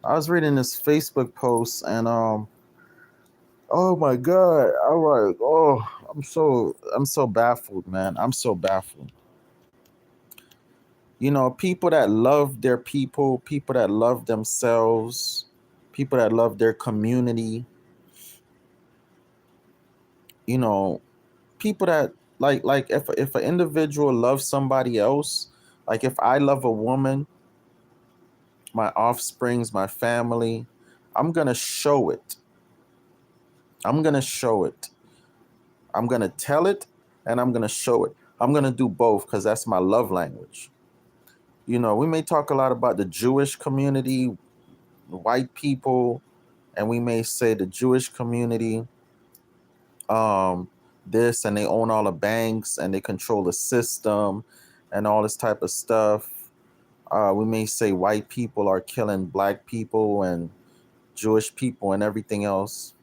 I was reading this Facebook post and oh my god, I'm like, oh, I'm so baffled, man. I'm so baffled. You know, people that love their people that love themselves, people that love their community, you know, people that like if an individual loves somebody else, like if I love a woman, my offsprings, my family, I'm going to show it. I'm going to show it. I'm going to tell it and I'm going to show it. I'm going to do both because that's my love language. You know, we may talk a lot about the Jewish community, white people, and we may say the Jewish community, um, this, and they own all the banks and they control the system and all this type of stuff. We may say white people are killing black people and Jewish people and everything else.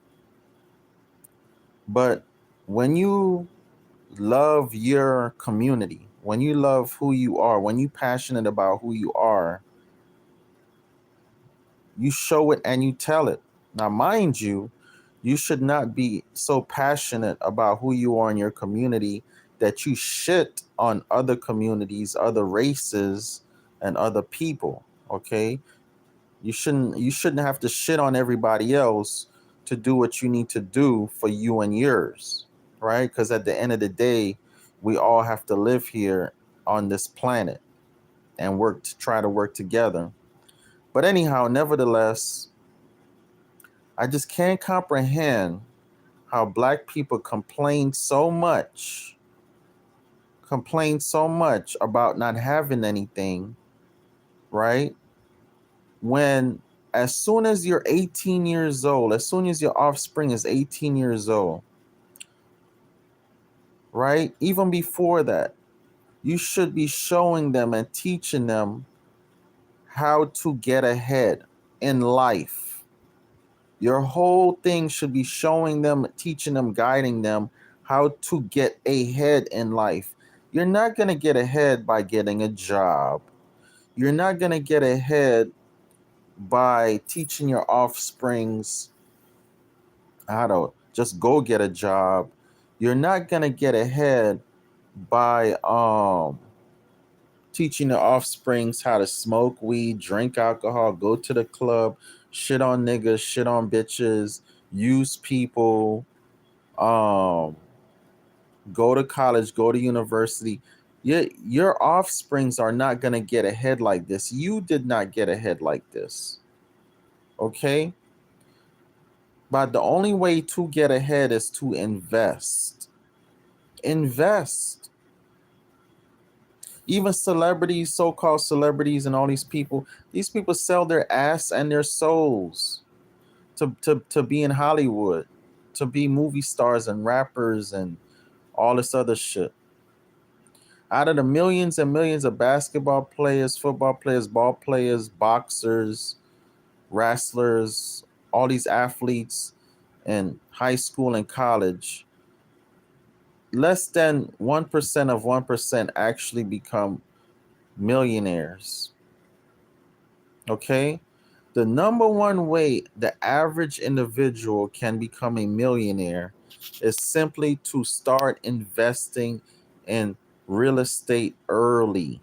But when you love your community, when you love who you are, when you passionate about who you are, you show it and you tell it. Now, mind you, you should not be so passionate about who you are in your community that you shit on other communities, other races, and other people. Okay? You shouldn't have to shit on everybody else to do what you need to do for you and yours, right? Because at the end of the day, we all have to live here on this planet and work to try to work together. But anyhow, nevertheless, I just can't comprehend how black people complain so much about not having anything, right? When as soon as you're 18 years old, as soon as your offspring is 18 years old, right? Even before that, you should be showing them and teaching them how to get ahead in life. Your whole thing should be showing them, teaching them, guiding them how to get ahead in life. You're not going to get ahead by getting a job. You're not going to get ahead by teaching your offsprings how to just go get a job. You're not going to get ahead by teaching the offsprings how to smoke weed, drink alcohol, go to the club, shit on niggas, shit on bitches, use people, um, go to college, go to university. Your offsprings are not going to get ahead like this. You did not get ahead like this. Okay? But the only way to get ahead is to invest. Invest. Even celebrities, so-called celebrities, and all these people sell their ass and their souls to be in Hollywood, to be movie stars and rappers and all this other shit. Out of the millions and millions of basketball players, football players, ball players, boxers, wrestlers, all these athletes in high school and college, less than 1% of 1% actually become millionaires. Okay? The number one way the average individual can become a millionaire is simply to start investing in real estate early,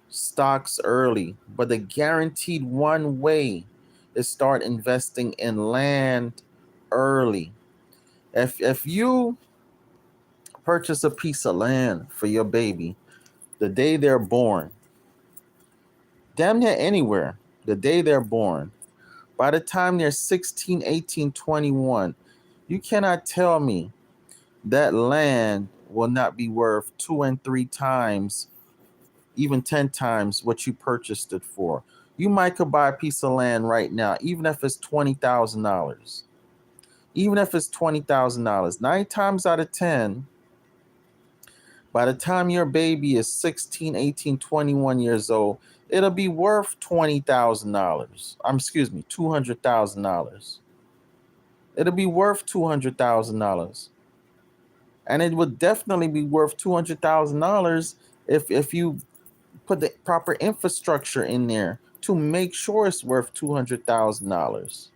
stocks early. But the guaranteed one way is start investing in land early. If you purchase a piece of land for your baby the day they're born, damn near anywhere, the day they're born, by the time they're 16, 18, 21, you cannot tell me that land will not be worth two and three times, even 10 times what you purchased it for. You might could buy a piece of land right now, even if it's $20,000. Even if it's $20,000, 9 times out of 10, by the time your baby is 16, 18, 21 years old, it'll be worth $20,000. Excuse me, $200,000. It'll be worth $200,000. And it would definitely be worth $200,000 if you put the proper infrastructure in there to make sure it's worth $200,000.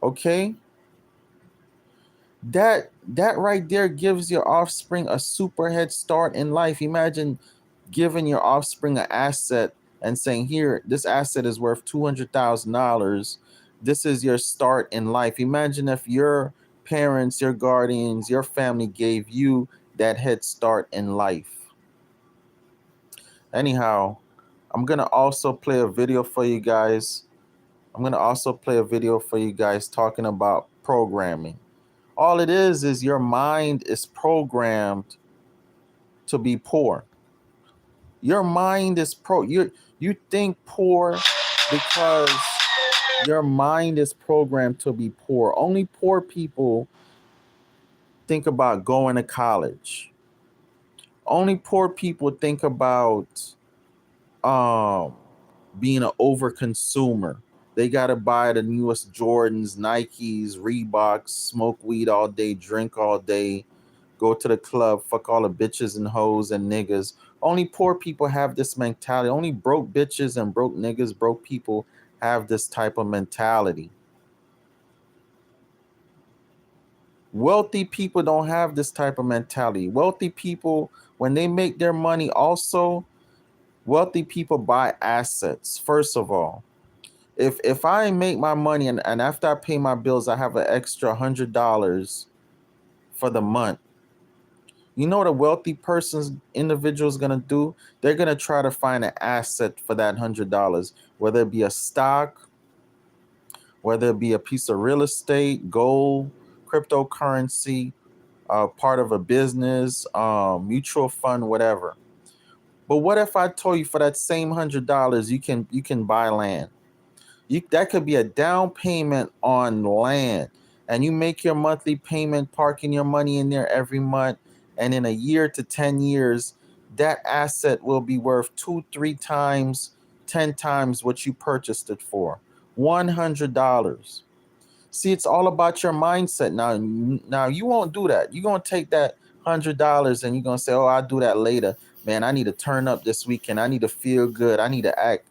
Okay? That right there gives your offspring a super head start in life. Imagine giving your offspring an asset and saying, here, this asset is worth $200,000. This is your start in life. Imagine if your parents, your guardians, your family gave you that head start in life. Anyhow, I'm going to also play a video for you guys. Talking about programming. All it is your mind is programmed to be poor. Your mind is you think poor because your mind is programmed to be poor. Only poor people think about going to college. Only poor people think about being an overconsumer. They gotta buy the newest Jordans, Nikes, Reeboks, smoke weed all day, drink all day, go to the club, fuck all the bitches and hoes and niggas. Only poor people have this mentality. Only broke bitches and broke niggas, broke people have this type of mentality. Wealthy people don't have this type of mentality. Wealthy people, when they make their money, also, wealthy people buy assets. First of all, if I make my money and after I pay my bills, I have an extra $100 for the month. You know what a wealthy person's individual is gonna do? They're gonna try to find an asset for that $100, whether it be a stock, whether it be a piece of real estate, gold, cryptocurrency, part of a business, mutual fund, whatever. But what if I told you for that same $100 you can buy land? That could be a down payment on land, and you make your monthly payment, parking your money in there every month, and in a year to 10 years, that asset will be worth 2-3 times, 10 times what you purchased it for. $100. See, it's all about your mindset. Now you won't do that. You're gonna take that $100 and you're gonna say, "Oh, I'll do that later." Man, I need to turn up this weekend. I need to feel good. I need to act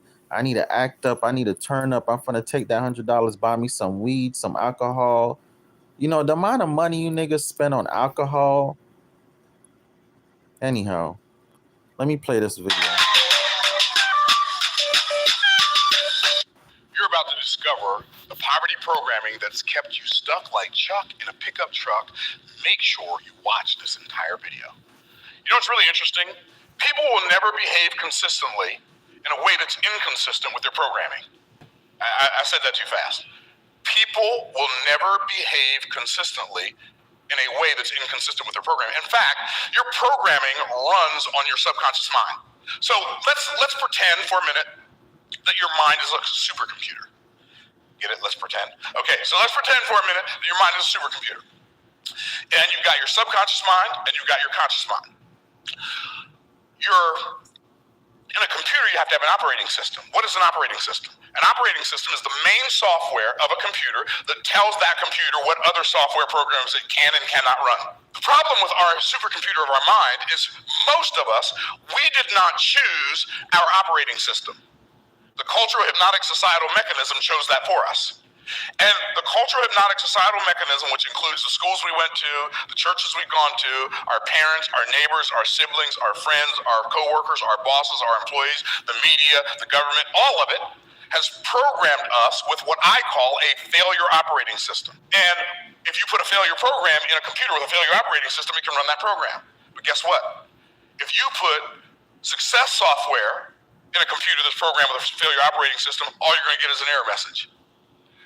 up. I need to turn up. I'm gonna take that $100, buy me some weed, some alcohol. You know, the amount of money you niggas spend on alcohol. Anyhow, let me play this video. You're about to discover the poverty programming that's kept you stuck like Chuck in a pickup truck. Make sure you watch this entire video. You know what's really interesting? People will never behave consistently in a way that's inconsistent with their programming. I said that too fast. People will never behave consistently in a way that's inconsistent with their programming. In fact, your programming runs on your subconscious mind. So let's pretend for a minute that your mind is a supercomputer. Get it? Let's pretend. Okay, so let's pretend for a minute that your mind is a supercomputer. And you've got your subconscious mind and you've got your conscious mind. In a computer, you have to have an operating system. What is an operating system? An operating system is the main software of a computer that tells that computer what other software programs it can and cannot run. The problem with our supercomputer of our mind is most of us, we did not choose our operating system. The cultural hypnotic societal mechanism chose that for us. And the cultural hypnotic societal mechanism, which includes the schools we went to, the churches we've gone to, our parents, our neighbors, our siblings, our friends, our coworkers, our bosses, our employees, the media, the government, all of it has programmed us with what I call a failure operating system. And if you put a failure program in a computer with a failure operating system, it can run that program. But guess what? If you put success software in a computer that's programmed with a failure operating system, all you're going to get is an error message.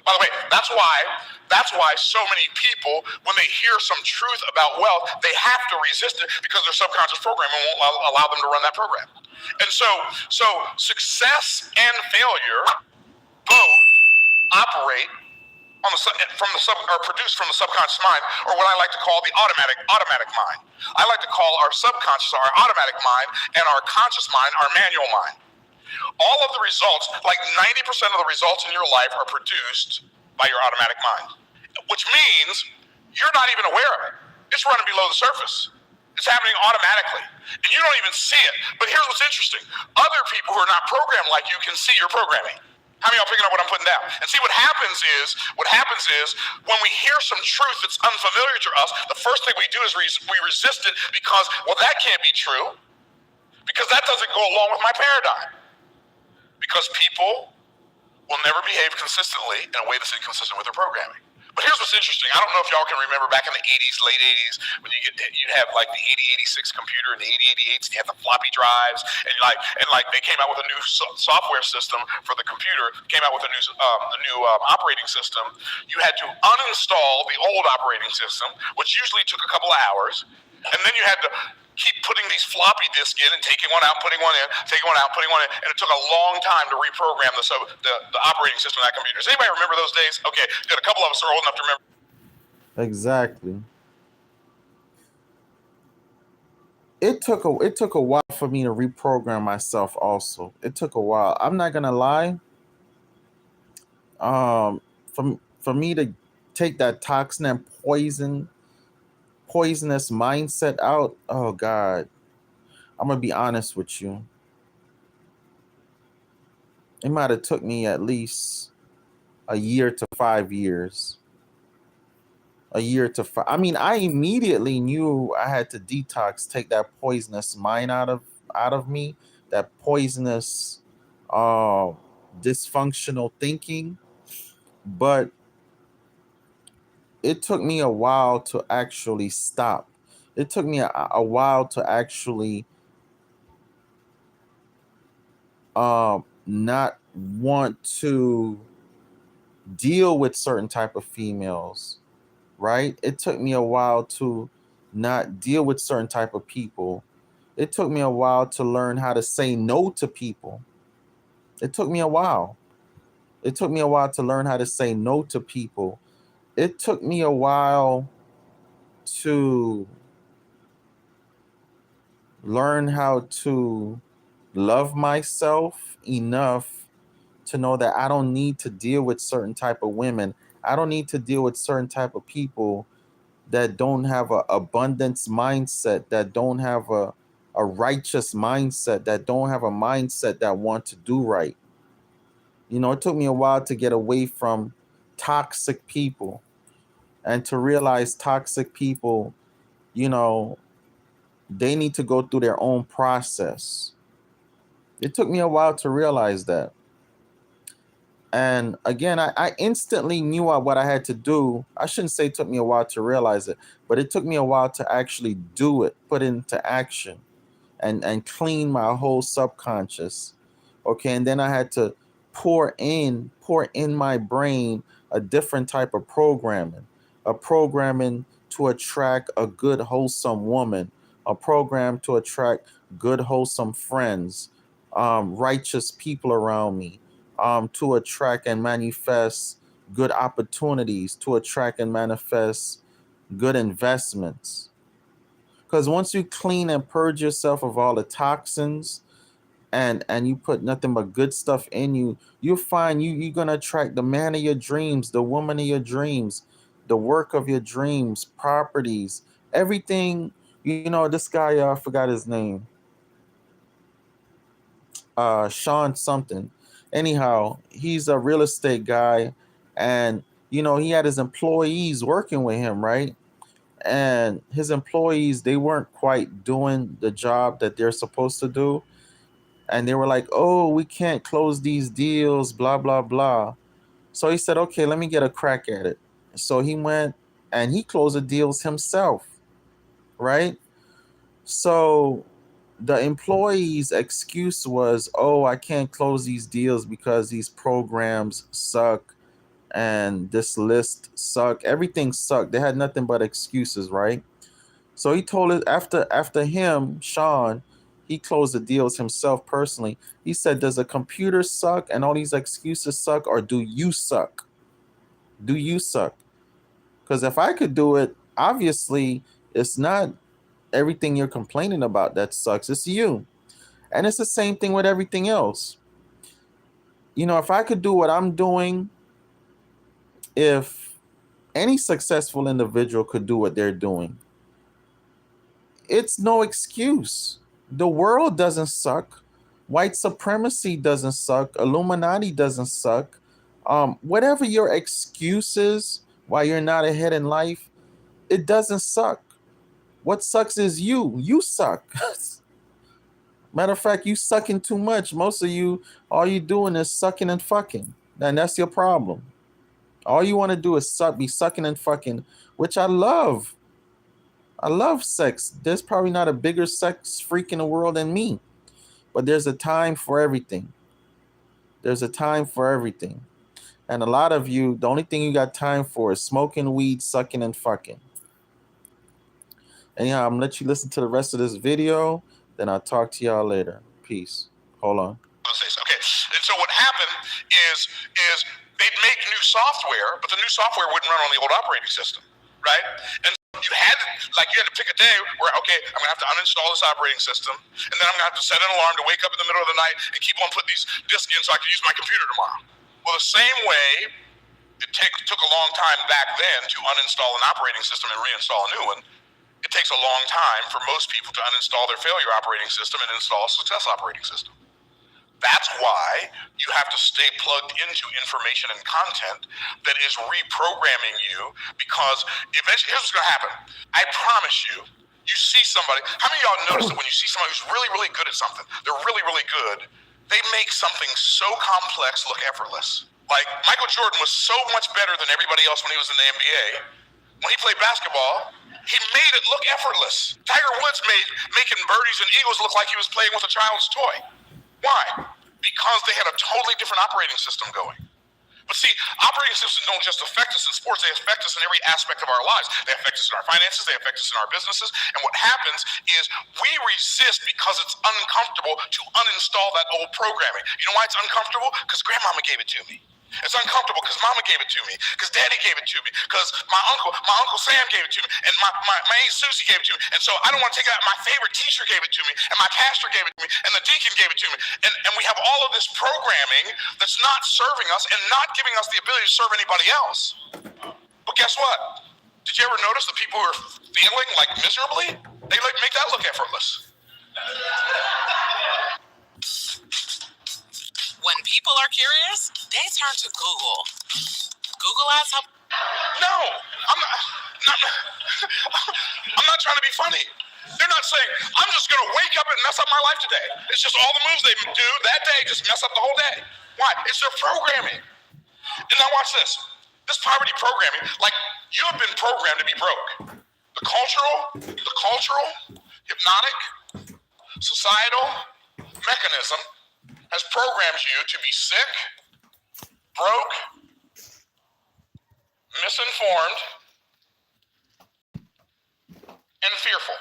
By the way, that's why so many people, when they hear some truth about wealth, they have to resist it because their subconscious programming won't allow them to run that program. And so success and failure both operate are produced from the subconscious mind, or what I like to call the automatic mind. I like to call our subconscious our automatic mind and our conscious mind our manual mind. All of the results, like 90% of the results in your life, are produced by your automatic mind, which means you're not even aware of it. It's running below the surface. It's happening automatically. And you don't even see it. But here's what's interesting. Other people who are not programmed like you can see your programming. How many of y'all picking up what I'm putting down? And see, what happens is when we hear some truth that's unfamiliar to us, the first thing we do is we resist it because, well, that can't be true because that doesn't go along with my paradigm. Because people will never behave consistently in a way that's inconsistent with their programming. But here's what's interesting. I don't know if y'all can remember back in the 80s, late 80s, when you'd have like the 8086 computer and the 8088s, and you had the floppy drives, and they came out with a new software system for the computer, came out with a new operating system. You had to uninstall the old operating system, which usually took a couple of hours, and then you had to keep putting these floppy disks in and taking one out, putting one in, taking one out, putting one in, and it took a long time to reprogram the operating system of that computer. Does anybody remember those days? Okay, good. A couple of us are old enough to remember. Exactly. It took a while for me to reprogram myself. Also, it took a while. I'm not gonna lie. For me to take that toxin and poisonous mindset out. Oh God, I'm gonna be honest with you. It might have took me at least a year to 5 years. A year to five. I mean, I immediately knew I had to detox, take that poisonous mind out of me, that poisonous, uh, dysfunctional thinking. But it took me a while to actually stop. It took me a while to actually not want to deal with certain type of females, right? It took me a while to not deal with certain type of people. It took me a while to learn how to say no to people. It took me a while. It took me a while to learn how to say no to people. It took me a while to learn how to love myself enough to know that I don't need to deal with certain type of women. I don't need to deal with certain type of people that don't have a abundance mindset, that don't have a righteous mindset, that don't have a mindset that want to do right. It took me a while to get away from toxic people and to realize toxic people, you know, they need to go through their own process. It took me a while to realize that. And again, I instantly knew what I had to do. I shouldn't say it took me a while to realize it, but it took me a while to actually do it, put it into action, and clean my whole subconscious. Okay, and then I had to pour in my brain a different type of programming, a programming to attract a good wholesome woman, a program to attract good wholesome friends, righteous people around me, to attract and manifest good opportunities, to attract and manifest good investments. Because once you clean and purge yourself of all the toxins, and you put nothing but good stuff in you, you'll find you're gonna attract the man of your dreams, the woman of your dreams, the work of your dreams, properties, everything. This guy, I forgot his name, Sean something. Anyhow, he's a real estate guy, and he had his employees working with him, right? And his employees, they weren't quite doing the job that they're supposed to do, and they were like, "Oh, we can't close these deals, blah blah blah." So he said, "Okay, let me get a crack at it." So he went and he closed the deals himself, right? So the employee's excuse was, "Oh, I can't close these deals because these programs suck and this list suck. Everything sucked. They had nothing but excuses, right?" So he told it after him, Sean, he closed the deals himself personally. He said, "Does the computer suck and all these excuses suck, or do you suck? Do you suck? Because if I could do it, obviously it's not everything you're complaining about that sucks. It's you." And it's the same thing with everything else. If I could do what I'm doing, if any successful individual could do what they're doing, it's no excuse. The world doesn't suck. White supremacy doesn't suck. Illuminati doesn't suck. Whatever your excuses why you're not ahead in life, it doesn't suck. What sucks is you. You suck. Matter of fact, you sucking too much. Most of you, all you doing is sucking and fucking. And that's your problem. All you want to do is be sucking and fucking, which I love. I love sex. There's probably not a bigger sex freak in the world than me. But there's a time for everything. There's a time for everything. And a lot of you, the only thing you got time for is smoking weed, sucking, and fucking. Anyhow, I'm gonna let you listen to the rest of this video. Then I'll talk to y'all later. Peace. Hold on. Okay, and so what happened is they'd make new software, but the new software wouldn't run on the old operating system, right? And you had to pick a day where, okay, I'm gonna have to uninstall this operating system, and then I'm gonna have to set an alarm to wake up in the middle of the night and keep on putting these disks in so I can use my computer tomorrow. Well, the same way it took a long time back then to uninstall an operating system and reinstall a new one, it takes a long time for most people to uninstall their failure operating system and install a success operating system. That's why you have to stay plugged into information and content that is reprogramming you, because eventually, here's what's going to happen. I promise you, you see somebody, how many of y'all notice that when you see somebody who's really, really good at something, they're really, really good, they make something so complex look effortless. Like Michael Jordan was so much better than everybody else when he was in the NBA. When he played basketball, he made it look effortless. Tiger Woods made making birdies and eagles look like he was playing with a child's toy. Why? Because they had a totally different operating system going. But see, operating systems don't just affect us in sports, they affect us in every aspect of our lives. They affect us in our finances, they affect us in our businesses, and what happens is we resist because it's uncomfortable to uninstall that old programming. You know why it's uncomfortable? Because grandmama gave it to me. It's uncomfortable because mama gave it to me, because daddy gave it to me, because my uncle Sam gave it to me, and my Aunt Susie gave it to me. And so I don't want to take it out. My favorite teacher gave it to me, and my pastor gave it to me, and the deacon gave it to me. And we have all of this programming that's not serving us and not giving us the ability to serve anybody else. But guess what? Did you ever notice the people who are failing like miserably? They make that look effortless. When people are curious, they turn to Google. Google ads help. No, I'm not trying to be funny. They're not saying, I'm just going to wake up and mess up my life today. It's just all the moves they do that day just mess up the whole day. Why? It's their programming. And now watch this. This poverty programming, like you have been programmed to be broke. The cultural, hypnotic, societal mechanism has programmed you to be sick, broke, misinformed, and fearful.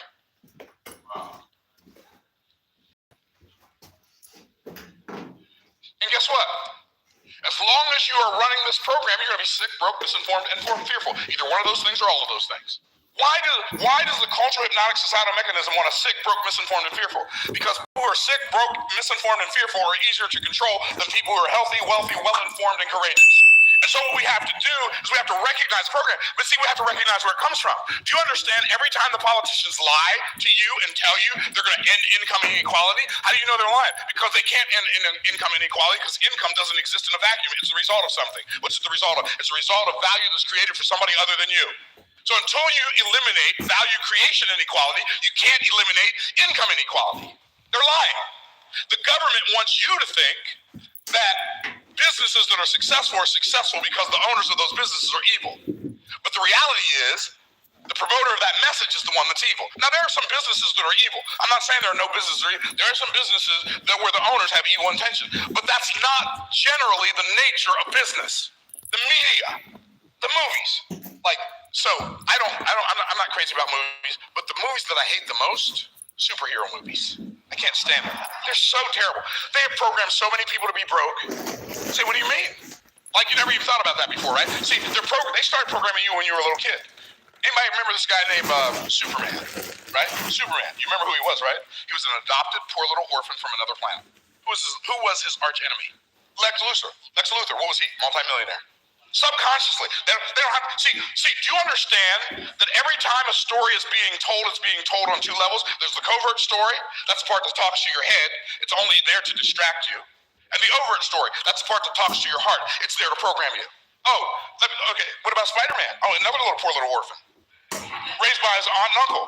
And guess what? As long as you are running this program, you're going to be sick, broke, misinformed, and fearful. Either one of those things or all of those things. Why does the cultural hypnotic societal mechanism want us sick, broke, misinformed, and fearful? Because people who are sick, broke, misinformed, and fearful are easier to control than people who are healthy, wealthy, well-informed, and courageous. And so what we have to do is we have to recognize the program. But see, we have to recognize where it comes from. Do you understand every time the politicians lie to you and tell you they're going to end income inequality, how do you know they're lying? Because they can't end income inequality because income doesn't exist in a vacuum. It's the result of something. What's it the result of? It's the result of value that's created for somebody other than you. So until you eliminate value creation inequality, you can't eliminate income inequality. They're lying. The government wants you to think that businesses that are successful because the owners of those businesses are evil. But the reality is, the promoter of that message is the one that's evil. Now, there are some businesses that are evil. I'm not saying there are no businesses that are evil. There are some businesses where the owners have evil intentions. But that's not generally the nature of business. The media, the movies. I'm not crazy about movies, but the movies that I hate the most, superhero movies. I can't stand them. They're so terrible. They have programmed so many people to be broke. Say, what do you mean? Like you never even thought about that before, right? See, they started programming you when you were a little kid. Anybody remember this guy named Superman, right? Superman. You remember who he was, right? He was an adopted poor little orphan from another planet. Who was his arch enemy? Lex Luthor. Lex Luthor, what was he? Multi-millionaire. Subconsciously. They don't have to see, do you understand that every time a story is being told, it's being told on two levels? There's the covert story, that's the part that talks to your head, it's only there to distract you. And the overt story, that's the part that talks to your heart, it's there to program you. Oh, okay, what about Spider-Man? Oh, another poor little orphan. Raised by his aunt and uncle.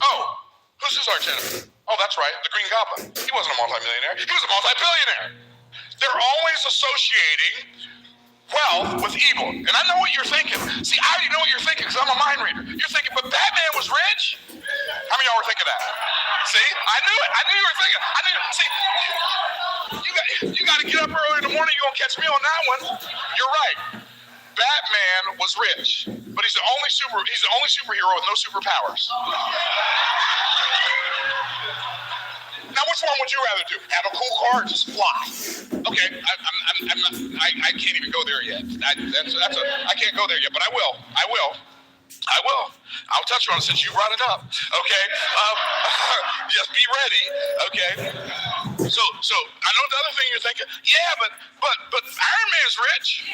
Oh, who's his arch enemy? Oh, that's right, the Green Goblin. He wasn't a multimillionaire, he was a multi-billionaire. They're always associating wealth with evil. And I know what you're thinking. See, I already know what you're thinking because I'm a mind reader. You're thinking, but Batman was rich? How many of y'all were thinking that? See, I knew it. I knew you were thinking. I knew. See, you got to get up early in the morning. You won't catch me on that one. You're right. Batman was rich, but he's the only superhero with no superpowers. Now, which one would you rather do? Have a cool car or just fly? Okay, I can't even go there yet. I can't go there yet, but I will. I'll touch on it since you brought it up. Okay, just be ready. Okay. So I know the other thing you're thinking. Yeah, but Iron Man's rich.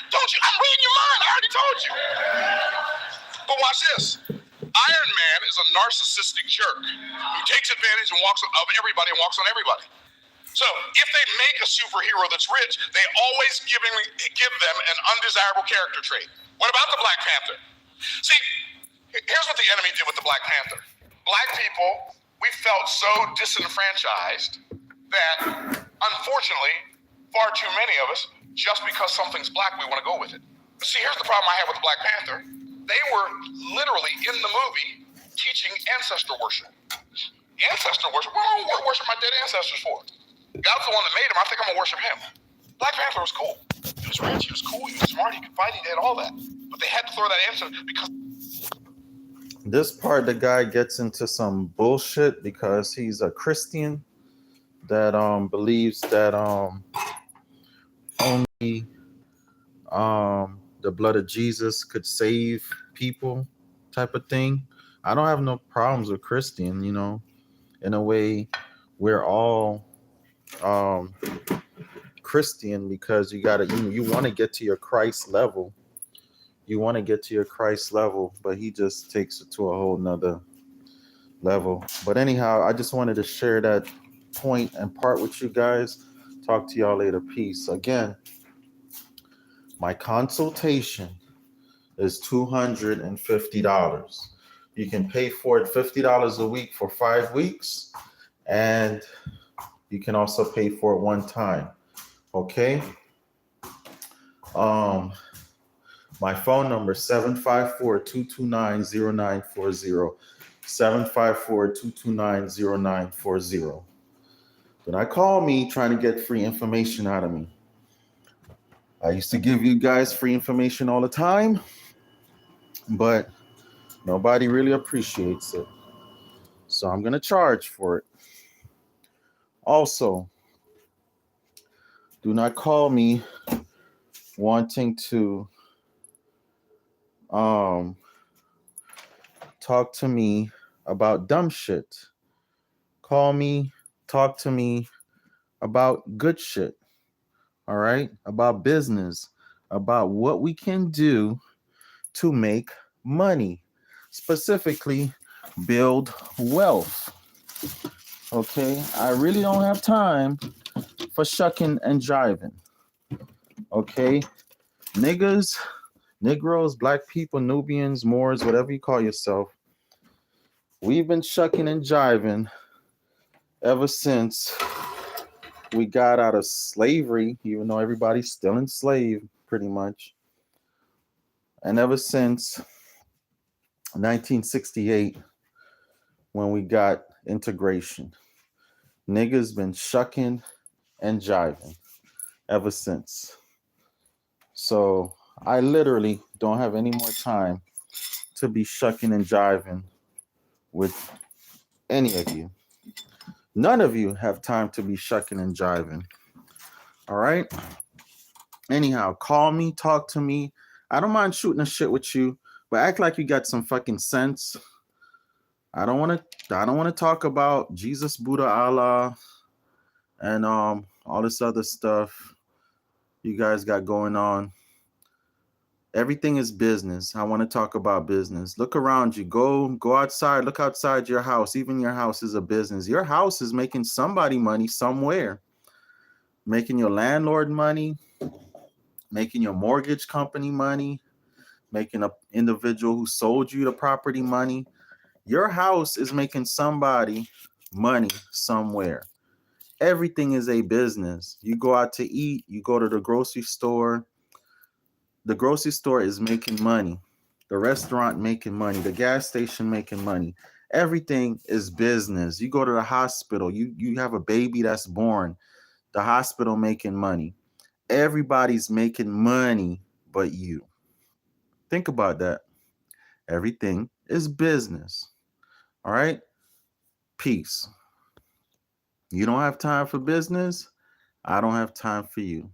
Don't you? I'm reading your mind. I already told you. But watch this. Iron Man is a narcissistic jerk who takes advantage and walks of everybody and walks on everybody. So if they make a superhero that's rich, they always give them an undesirable character trait. What about the Black Panther? See, here's what the enemy did with the Black Panther. Black people, we felt so disenfranchised that, unfortunately, far too many of us, just because something's black, we want to go with it. But see, here's the problem I have with the Black Panther. They were literally in the movie teaching ancestor worship. Ancestor worship? What am I going to worship my dead ancestors for? God's the one that made him. I think I'm going to worship him. Black Panther was cool. He was rich. He was cool. He was smart. He could fight. He did all that. But they had to throw that answer because... This part, the guy gets into some bullshit because he's a Christian that believes that only the blood of Jesus could save people, type of thing. I don't have no problems with Christian, in a way we're all Christian because you want to get to your Christ level. You want to get to your Christ level, but he just takes it to a whole nother level. But anyhow, I just wanted to share that point and part with you guys. Talk to y'all later. Peace. Again, my consultation is $250. You can pay for it $50 a week for 5 weeks, and you can also pay for it one time. Okay. My phone number is 754-229-0940. 754-229-0940. Do not call me trying to get free information out of me. I used to give you guys free information all the time, but nobody really appreciates it. So I'm going to charge for it. Also, do not call me wanting to talk to me about dumb shit. Call me, talk to me about good shit. All right? About business, about what we can do to make money, specifically build wealth. Okay? I really don't have time for shucking and jiving. Okay? Niggas, Negroes, black people, Nubians, Moors, whatever you call yourself, we've been shucking and jiving ever since we got out of slavery, even though everybody's still enslaved pretty much. And ever since 1968, when we got integration, niggas been shucking and jiving ever since. So I literally don't have any more time to be shucking and jiving with any of you. None of you have time to be shucking and jiving. All right? Anyhow, call me, talk to me. I don't mind shooting a shit with you, but act like you got some fucking sense. I don't want to talk about Jesus, Buddha, Allah, and all this other stuff. you guys got going on. Everything is business. I want to talk about business. Look around you. Go outside. Look outside your house. Even your house is a business. Your house is making somebody money somewhere. Making your landlord money, making your mortgage company money, making an individual who sold you the property money. Your house is making somebody money somewhere. Everything is a business. You go out to eat, you go to the grocery store. The grocery store is making money. The restaurant making money. The gas station making money. Everything is business. You go to the hospital, you have a baby that's born. The hospital making money. Everybody's making money but you. Think about that. Everything is business. All right? Peace. You don't have time for business. I don't have time for you.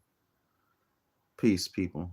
Peace, people.